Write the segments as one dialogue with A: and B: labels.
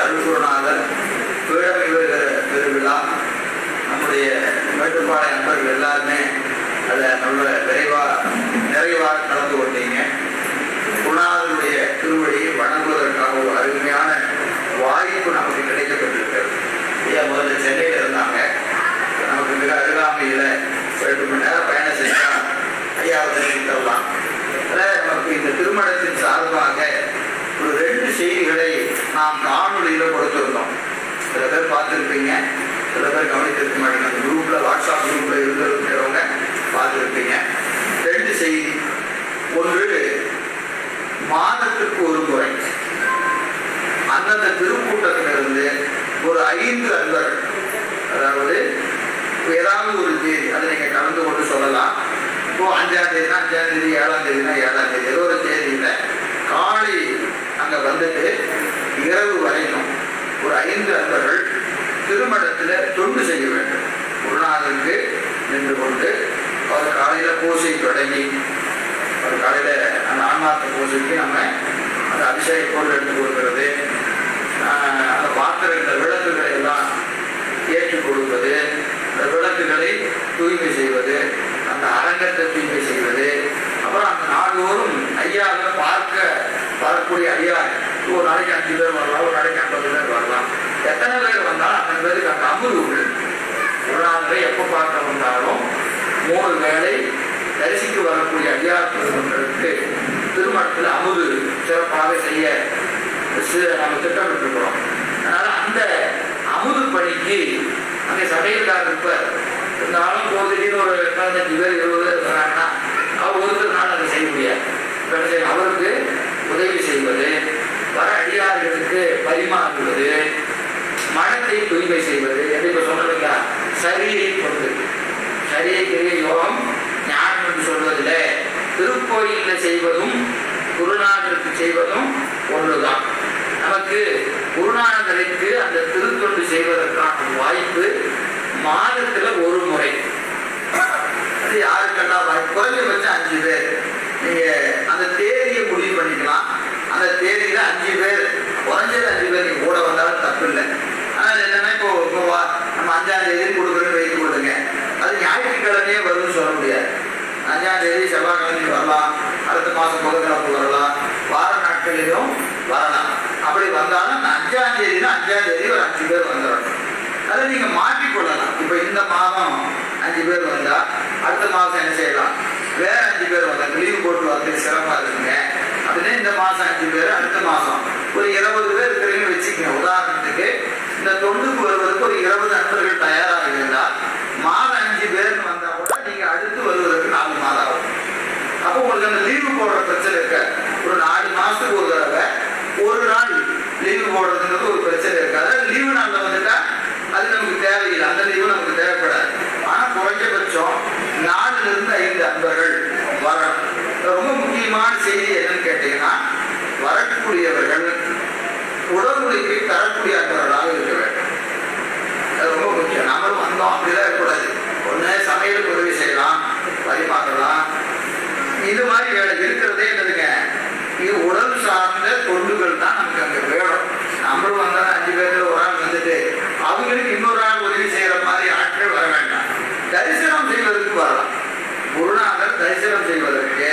A: அருள்குருநாதர் பீடமை வருகிற பெருவிழா நம்முடைய மேட்டுப்பாளைய நண்பர்கள் எல்லாருமே அதில் நல்ல நிறைவாக கலந்து கொண்டீங்க. குருநாதருடைய திருவடியை வணங்குவதற்காக ஒரு அருமையான வாய்ப்பு நமக்கு கிடைக்கப்பட்டிருக்கிறது. ஐயா முதல்ல சென்னையில் இருந்தாங்க, நமக்கு மிக அருகாமையில் 2 மணி நேரம் பயணம் செஞ்சால் ஐயாவை தெரிவிக்கலாம். அதில் நமக்கு இந்த திருமணத்தின் சார்பாக ஒரு 2 செய்திகளை நாம் காணொலியில் கொடுத்துருந்தோம். சில பேர் பார்த்துருப்பீங்க, சில பேர் கவனித்திருக்க மாட்டீங்க. அந்த குரூப்பில், வாட்ஸ்அப் குரூப்பில் இருக்கிறவங்க பார்த்துருப்பீங்க. 2 செய்தி. ஒன்று, மாதத்துக்கு ஒரு முறை அந்தந்த திருக்கூட்டத்திலிருந்து ஒரு 5 அன்பர்கள், அதாவது ஏதாவது ஒரு தேதி அதை நீங்கள் கலந்து கொண்டு சொல்லலாம். இப்போ 5ஆம் தேதினா 5ஆம் தேதி, 7ஆம் தேதினா 7ஆம் தேதி, ஏதோ ஒரு தேதியில் காலை அங்கே வந்துட்டு இரவு வரைக்கும் ஒரு 5 அன்பர்கள் திருமணத்தில் தொண்டு செய்ய வேண்டும். குருநாதருக்கு நின்று கொண்டு அவர் காலையில் பூசை தொடங்கி, அவர் காலையில் அந்த ஆன்மார்த்த பூசைக்கு நம்ம அந்த அபிஷேக பொருள் எடுத்து கொடுக்கிறது, அந்த பாத்திரங்கள் விளக்குகளை எல்லாம் ஏற்றுக் கொடுப்பது, அந்த விளக்குகளை தூய்மை செய்வது, அந்த அரங்கத்தை தூய்மை செய்வது, அப்புறம் அந்த நாள்தோறும் ஐயாவை பார்க்க வரக்கூடிய ஐயா ஒரு நாளைக்கு 5 பேர் வரலாம், ஒரு நாளைக்கு 50 பேர் வரலாம். எத்தனை பேர் வந்தாலும் அத்தனை பேருக்கு அந்த அமுது உண்டு. குருநாதரை எப்போ பார்க்க வந்தாலும் 3 வேளை தரிசிக்கு வரக்கூடிய ஐயா திருமணங்களுக்கு திருமணத்தில் அமுது சிறப்பாக செய்ய நம்ம திட்டமிட்டிருக்கிறோம். அதனால அந்த அமுது பணிக்கு அங்கே சமையல்காரர் இருப்பார். இருந்தாலும் போதின்னு ஒரு 15 பேர் 20 பேர் இருக்கிறாங்கன்னா அவர் ஒருத்தர் நாள் அதை செய்ய முடியாது. அவருக்கு உதவி செய்வது, வர அடியார்களுக்கு பரிமாறுவது, மனத்தை தூய்மை செய்வது, என்று இப்ப சொன்னதுங்க சரியை கொண்டு சரியை கிரிய யோகம் ஞானம் என்று சொல்வதில்லை. திருக்கோயிலில் செய்வதும் குருநாதருக்கு செய்வதும் ஒன்றுதான். நமக்கு குருநாதருக்கு அந்த திருத்தொண்டு செய்வதற்கான வாய்ப்பு மாதத்துல ஒரு முறை. அது யாருக்கெல்லாம் வாய்ப்பு? குறைஞ்சபட்சம் 5 பேர். நீங்க அந்த தேதியை முடிவு பண்ணிக்கலாம். அந்த தேதியில 5 பேர், குறைஞ்சது 5 பேர் நீங்க கூட வந்தாலும் தப்பு இல்லை. ஆனால் என்னன்னா இப்போ நம்ம 5ஆம் தேதி கொடுக்குறேன்னு வைத்துக் கொள்ளுங்க. அது ஞாயிற்றுக்கிழமையே வரும்னு சொல்ல முடியாது. 5ஆம் தேதி செவ்வாய்க்கிழமை வரலாம், அடுத்த மாதம் புதன்கிழமை வரலாம், வார நாட்களிலும் வரலாம். அப்படி வந்தாலும் 5ஆம் தேதினா 5ஆம் தேதி ஒரு 5 பேர் வந்துடணும். அதை நீங்க மாற்றிக்கொள்ளலாம். இப்போ இந்த மாதம் 5 பேர் வந்தா அடுத்த மாதம் என்ன செய்யலாம், வேற 5 பேர் வந்தாங்க, லீவு போட்டு வந்து சிறப்பா இருக்குங்க அப்படின்னு இந்த மாதம் 5 பேர், அடுத்த மாதம் ஒரு 20 பேர் இருக்கிறீங்கன்னு வச்சுக்கோங்க. உதாரணத்துக்கு இந்த தொண்டுக்கு வருவதற்கு ஒரு 20 நண்பர்கள் தயாராக இருந்தால் மாதம் 5 பேர் வந்தா கூட நீங்க அடுத்து வருவதற்கு 4 மாதம் ஆகும். அப்போ உங்களுக்கு அந்த லீவு போடுற பிரச்சனை இருக்க. ஒரு 4 மாசத்துக்கு ஒரு தடவை ஒரு நாள் லீவு போடுறதுங்கிறது ஒரு பிரச்சனை இருக்கு. அதாவது லீவு நாளில் வந்துட்டா அது நமக்கு தேவையில்லை, அந்த லீவு நமக்கு தேவைப்படாது. ஆனா குறைஞ்சபட்சம் 4லிருந்து 5 அன்பர்கள் வரணும். ரொம்ப முக்கியமான செய்தி என்னன்னு கேட்டீங்கன்னா, வரக்கூடியவர்கள் உடல்நிலைக்கு தரக்கூடிய அன்பர்களாக இருக்க வேண்டும். அது ரொம்ப முக்கியம். நம்மளும் வந்தோம் அப்படிதான் இருக்கக்கூடாது. ஒண்ணு சமையலுக்கு உதவி செய்யலாம், பரிமாறலாம், இது மாதிரி வேலை இருக்கிறதே என்னதுங்க, இது உடல் சார்ந்த தொண்டுகள் தான் நமக்கு அங்க வேணும். நம்மளும் வந்தாலும் 5 பேர் ஒரு ஆள் வந்துட்டு அவங்களுக்கு இன்னொரு ஆள் உதவி செய்யற மாதிரி ஆட்கள் வர வேண்டாம். தரிசனம் செய்வதற்கு வரலாம். குருநாதர் தரிசனம் செய்வதற்கு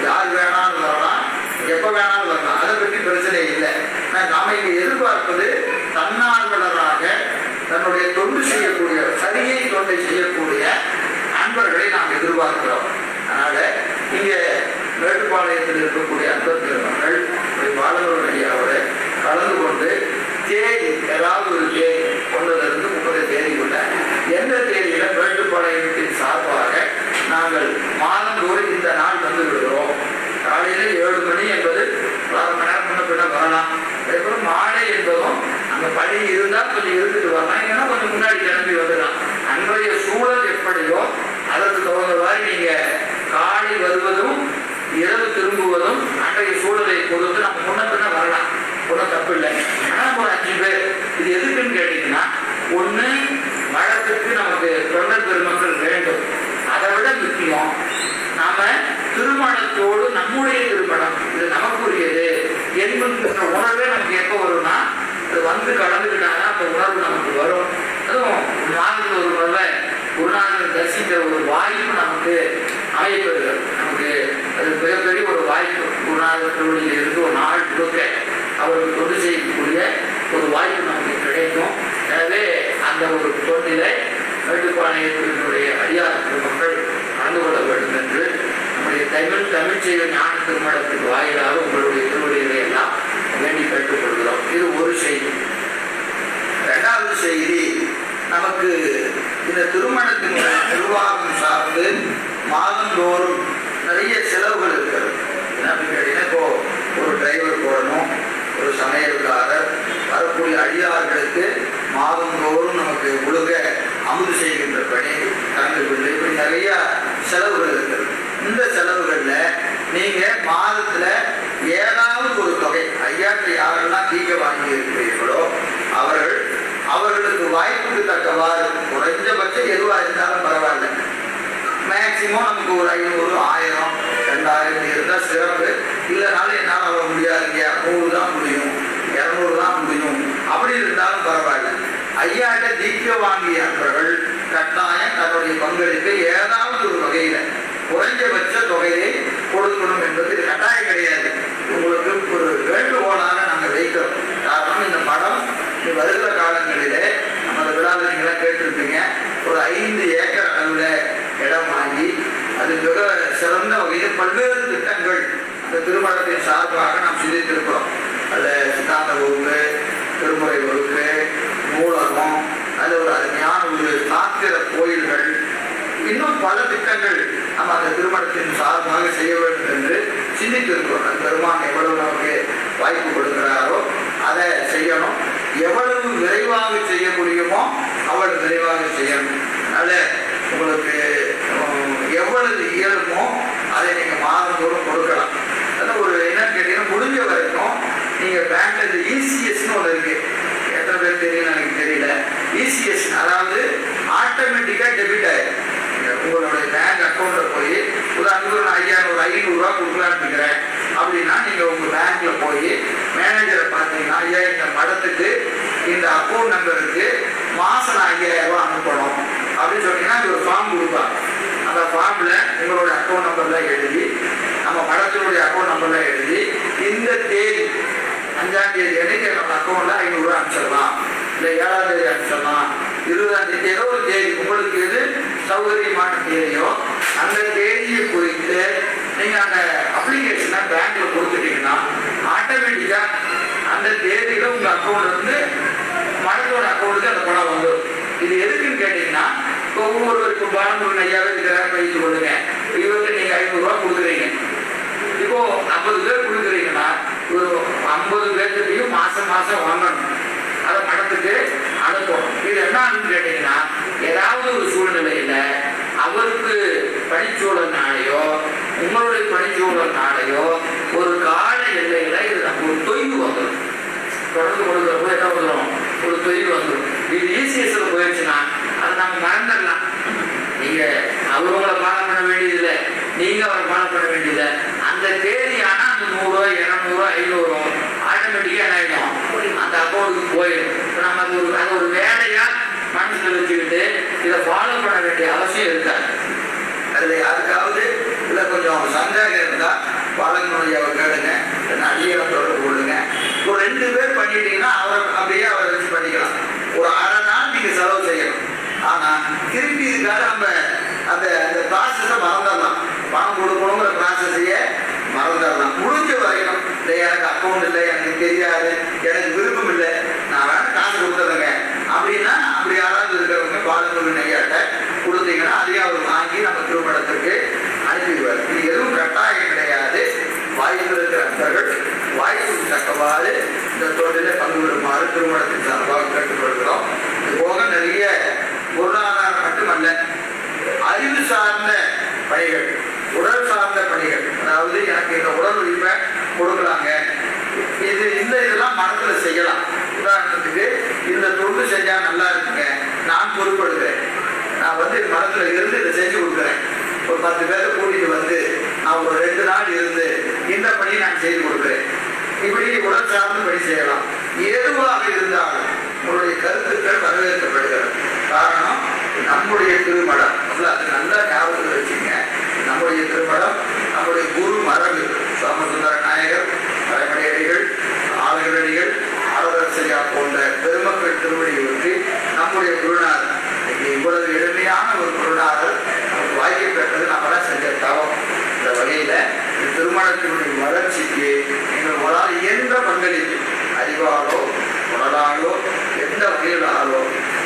A: யார் வேணாலும் வரலாம், எப்ப வேணாலும் வரலாம். அதை பற்றி பிரச்சனை இல்லை. நாம இங்க எதிர்பார்ப்பது தன்னார்வலராக தன்னுடைய தொண்டு செய்யக்கூடிய, சரியை தொண்டை செய்யக்கூடிய அன்பர்களை நாம் எதிர்பார்க்கிறோம். அதனால இங்க மேட்டுப்பாளையத்தில் இருக்கக்கூடிய அன்பர் பெருமக்கள் பாலவர் ஐயாவோட கலந்து கொண்டு தேதி, ஏதாவது ஒரு தேதி 1லிருந்து 30 தேதிக்குள்ள எந்த தேதியில மேட்டுப்பாளையத்தின் சார்பாக நாங்கள் மாதந்தோறும் இந்த நாள் வந்து விடுகிறோம். காலையில 7 மணி என்பது 1/2 மணி நேரம் முன்ன பின்ன வரலாம். அதேபோல மாலை என்பதும் அந்த பணி இருந்தால் கொஞ்சம் இருந்துட்டு வரலாம், ஏன்னா கொஞ்சம் முன்னாடி கிளம்பி வந்துடலாம். அன்றைய சூழல் எப்படியோ அதற்கு தகுந்தவாறு நீங்க காலை வருவதும் இரவு திரும்புவதும் அன்றைய சூழலை பொறுத்து நம்ம முன்ன பின்ன வரலாம், ஒன்றும் தப்பு இல்லை. ஆனால் ஒரு 5 பேர் இது எதுக்குன்னு கேட்டீங்கன்னா, ஒன்று வழக்குக்கு நமக்கு தொண்டர் பெருமக்கள் வேண்டும். அதை விட முக்கியம், நாம திருமணத்தோடு நம்முடைய திருமணம் இது நமக்குரியது என்கின்ற உணர்வே நமக்கு எப்போ வரும்னா, அது
B: வந்து கலந்துக்கிட்டாங்கன்னா அந்த உணர்வு நமக்கு வரும். அதுவும் மாதத்தில் ஒரு முறை குருநாதர் தரிசிக்கிற ஒரு வாய்ப்பு நமக்கு அமையப்படுகிறது. நமக்கு அது மிகப்பெரிய ஒரு வாய்ப்பு. குருநாதர் திருவடியில் இருந்து ஒரு நாள் கொடுக்க அவருக்கு தொண்டு செய்யக்கூடிய ஒரு வாய்ப்பு நமக்கு கிடைக்கும். எனவே அந்த ஒரு தொண்டிலை மேட்டுப்பாளையத்தினுடைய அடியார் மக்கள் கலந்து கொள்ள வேண்டும் என்று நம்முடைய தமிழ் செய்த ஞான திருமணத்தின் வாயிலாக உங்களுடைய திருவடிகளை எல்லாம் வேண்டி கேட்டுக்கொள்கிறோம். இது ஒரு செய்தி.
A: இரண்டாவது செய்தி, நமக்கு இந்த திருமணத்தின் நிர்வாகம் சார்ந்து மாதந்தோறும் நிறைய செலவுகள் இருக்கிறது. என்ன அப்படின்னு கேட்டீங்கன்னா, இப்போ ஒரு டிரைவர் போடணும், ஒரு சமையல்காரர், வரக்கூடிய அடியார்களுக்கு மாதந்தோறும் நமக்கு ஒழுங்க அமுது செய்கின்ற பணி, தங்கள் வீடு, இப்படி நிறைய செலவுகள் இருக்கிறது. இந்த செலவுகள்ல நீங்க மாதத்துல ஏதாவது ஒரு தொகை ஐயாட்ட யாரெல்லாம் தீக்க வாங்கி இருக்கிறீர்களோ அவர்களுக்கு வாய்ப்புக்கு தக்கவாறு குறைஞ்சபட்சம் எதுவாக இருந்தாலும் பரவாயில்ல, மேக்சிமம் நமக்கு ஒரு 500, 1000, 2000 இருந்தால் சிறப்பு. இல்லைனாலும் என்னால் வர முடியாதுங்க, 100 தான் முடியும், 200 தான் முடியும், அப்படி இருந்தாலும் பரவாயில்ல. ஐயாட்ட தீக்க வாங்கிய அன்பர்கள் கட்டாயம் தன்னுடைய பங்களிப்பை ஏதாவது ஒரு வகையில குறைஞ்சபட்ச தொகையை கொடுக்கணும் என்பது கட்டாயம் கிடையாது. உங்களுக்கு ஒரு வேண்டுகோளாக நாங்கள் வைக்கிறோம். காரணம், இந்த மடம் வருகிற காலங்களிலே நமது விழாவில் நீங்களாம் கேட்டிருப்பீங்க, ஒரு 5 ஏக்கர் அளவில் இடம் வாங்கி அது மிக சிறந்த வகையில் பல்வேறு திட்டங்கள் அந்த திருமணத்தின் சார்பாக நாம் சிந்தித்திருக்கிறோம். அதில் சித்தாந்த வகுப்பு, திருமுறை வகுப்பு, நூலகம், அதில் ஒரு அருமையான ஒரு சாத்திர கோயில்கள், இன்னும் பல திட்டங்கள் நம்ம அந்த திருமணத்தின் சார்பாக செய்ய வேண்டும் என்று சிந்தித்திருக்கிறோம். அந்த பெருமான் எவ்வளவு நமக்கு வாய்ப்பு கொடுக்கிறாரோ அதை செய்யணும். எவ்வளவு விரைவாக செய்ய முடியுமோ அவ்வளவு விரைவாக செய்யணும். அதனால உங்களுக்கு எவ்வளவு இயலுமோ அதை நீங்கள் மாதந்தோறும் கொடுக்கலாம். அதான் ஒரு என்னன்னு கேட்டீங்கன்னா, முடிஞ்ச வரைக்கும் நீங்கள் பேங்க்ல இந்த இசிஎஸ்ன்னு ஒன்று இருக்கு, எத்தனை பேர் தெரியல எனக்கு தெரியல. இசிஎஸ் அதாவது ஆட்டோமேட்டிக்காக டெபிட் ஆயிடும். உங்களுடைய பேங்க் அக்கௌண்ட்ல போய் உதாரணத்துக்கு நான் 500 ரூபா கொடுக்கலான்னு இருக்கிறேன் அப்படின்னா, நீங்க உங்க பேங்க்ல போய் மேனேஜரை பார்த்தீங்கன்னா, ஐயா இந்த மடத்துக்கு இந்த அக்கௌண்ட் நம்பருக்கு மாசம் 5000 ரூபா அனுப்பணும் அப்படின்னு சொன்னீங்கன்னா ஒரு ஃபார்ம் கொடுப்பாங்க. அந்த ஃபார்ம்ல உங்களுடைய அக்கௌண்ட் நம்பர்ல எழுதி, நம்ம மடத்தினுடைய அக்கௌண்ட் நம்பர்ல எழுதி, இந்த தேதி 5ஆம் தேதி அன்னைக்கு நம்ம அக்கௌண்ட்ல 500 ரூபா அனுப்பிச்சிடலாம், இல்லை 7ஆம் தேதி அனுப்பிச்சிடலாம், 20ஆம் தேதி, ஏதோ ஒரு தேதி உங்களுக்கு எது சௌகரியமான தேதியோ அந்த தேதியை குறித்து நீங்க அந்த அப்ளிகேஷனை பேங்க்ல கொடுத்துட்டீங்கன்னா ஆட்டோமேட்டிக்கா அந்த தேதியில உங்க அக்கௌண்ட் இருந்து மடத்தோட அக்கௌண்ட்டுக்கு அந்த பணம் வந்துடும். இது எதுக்குன்னு கேட்டீங்கன்னா, ஒவ்வொருவருக்கும் பாலமுருகன் ஐயாவே இருக்கிறார் வைத்து கொள்ளுங்க, இவருக்கு நீங்க 500 ரூபா கொடுக்குறீங்க. இப்போ 50 பேர் கொடுக்குறீங்கன்னா ஒரு 50 பேர்த்தையும் மாசம் வாங்கணும், அதை மடத்துக்கு அனுப்பணும். இது என்னன்னு கேட்டீங்கன்னா, ஏதாவது ஒரு சூழ்நிலையில அவருக்கு பணிச்சூழல்னாலேயோ உங்களுடைய பணிச்சூழல்னாலேயோ ஒரு கால எல்லையில இது நம்ம ஒரு தொய்வு வந்துடும். தொடர்ந்து கொடுக்குறப்போ என்ன வந்துடும், ஒரு தொய்வு வந்துடும். இது இசிஎஸ்ல போயிடுச்சுன்னா அதை நம்ம மறந்துடலாம். நீங்க அவங்களை பாலம் பண்ண வேண்டியதில்லை, நீங்க அவரை பாலம் பண்ண வேண்டியதில்லை. அந்த தேதியான அந்த 100, 200, 500 ஆட்டோமேட்டிக்கா என்ன ஆகிடும், அந்த அக்கௌண்ட்டுக்கு போயிடும். இப்போ நம்ம அது ஒரு வேலையா மனசுல வச்சுக்கிட்டு இதை ஃபாலோ பண்ண வேண்டிய அவசியம் இருக்காது. அதுல யாருக்காவது இல்லை கொஞ்சம் சந்தேகம் இருந்தா பாலனுடைய கேளுங்க, அடியெல்லாம் தொடர்பு கொள்ளுங்க. ஒரு 2 பேர் பண்ணிட்டீங்கன்னா அப்படியே அவரை வச்சு பண்ணிக்கலாம். ஒரு அரை நாள் நீங்க செலவு செய்யணும். ஆனா திருப்பி இதுக்காக நம்ம அந்த ப்ராசஸை மறந்துடலாம். பணம் கொடுக்கணுங்கிற ப்ராசஸையே மறந்துடலாம். முடிஞ்ச வரைக்கும் இல்லை எனக்கு அக்கௌண்ட் இல்லை, எனக்கு தெரியாது, எனக்கு விருப்பம் இல்லை, நான் வேணா காசு கொடுத்துருங்க அப்படின்னா, அப்படி யாராவது இருக்கிறவங்க பாலமுருகன் ஐயாட்ட கொடுத்தீங்கன்னா அதையும் அவர் வாங்கி நம்ம திருமணத்துக்கு அனுப்பிடுவார். இது எதுவும் கட்டாயம் கிடையாது. வாய்ப்பு இருக்கிற அன்பர்கள் வாய்ப்புக்கு தக்கவாறு இந்த தொழிலை பங்கு பெறுமாறு திருமணத்தின் சார்பாக கேட்டுக்கொள்கிறோம். இது போக நிறைய பொருளாதாரம் மட்டுமல்ல, அறிவு சார்ந்த பணிகள், உடல் சார்ந்த பணிகள், அதாவது எனக்கு இந்த உடல் உரிமை கொடுக்கலாங்க, இதெல்லாம் மனத்துல செய்யலாம். உதாரணத்துக்கு இந்த தொண்டு செஞ்சா நல்லா இருக்குங்க, நான் பொறுப்படுகிறேன், நான் மனத்துல இருந்து இதை செஞ்சு கொடுக்குறேன், ஒரு 10 பேரை கூட்டிட்டு நான் ஒரு 2 நாள் இருந்து இந்த பணியை நான் செய்து கொடுக்குறேன். இப்படி உடல் சார்ந்த பணி செய்யலாம். எதுவாக இருந்தாலும் உங்களுடைய கருத்துக்கள் வரவேற்கப்படுகிறது. காரணம், நம்முடைய திருமணம் அது நல்லா ஞாபகத்தில் வச்சுங்க. நம்முடைய திருமணம் நம்முடைய குரு மரபு சோமசுந்தர நாயகர், மறைமலையடிகள், ஆளுநரடிகள், ஆளுநரசரியா போன்ற பெருமக்கள் திருவடியை ஒற்றி நம்முடைய குருநாதர் இவ்வளவு எளிமையான ஒரு குருநாதர் நமக்கு வாய்ப்பு பெற்றது நம்மளாம் செஞ்ச தவம். இந்த வகையில இந்த திருமணத்தினுடைய வளர்ச்சிக்கு நீங்கள் உங்களால் இயன்ற பங்களிப்பு அறிவாலோ உடலாலோ எந்த வகையிலாலோ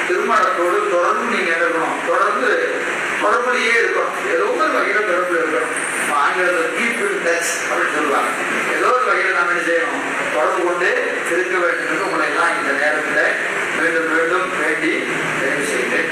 A: திருமணத்தோடு தொடர்ந்து நீங்க இருக்கணும். தொடர்புலேயே இருக்கணும். ஏதோ ஒரு வகையில தொடர்புல இருக்கணும். ஆங்கிலத்தில் கீப் இன் டச் அப்படின்னு சொல்லுவாங்க. ஏதோ ஒரு வகையில் நம்ம என்ன செய்யணும், தொடர்பு கொண்டு இருக்க வேண்டும் என்று உங்களை எல்லாம் இந்த நேரத்தில் மீண்டும் மீண்டும் வேண்டி நிறைவு செய்கிறேன்.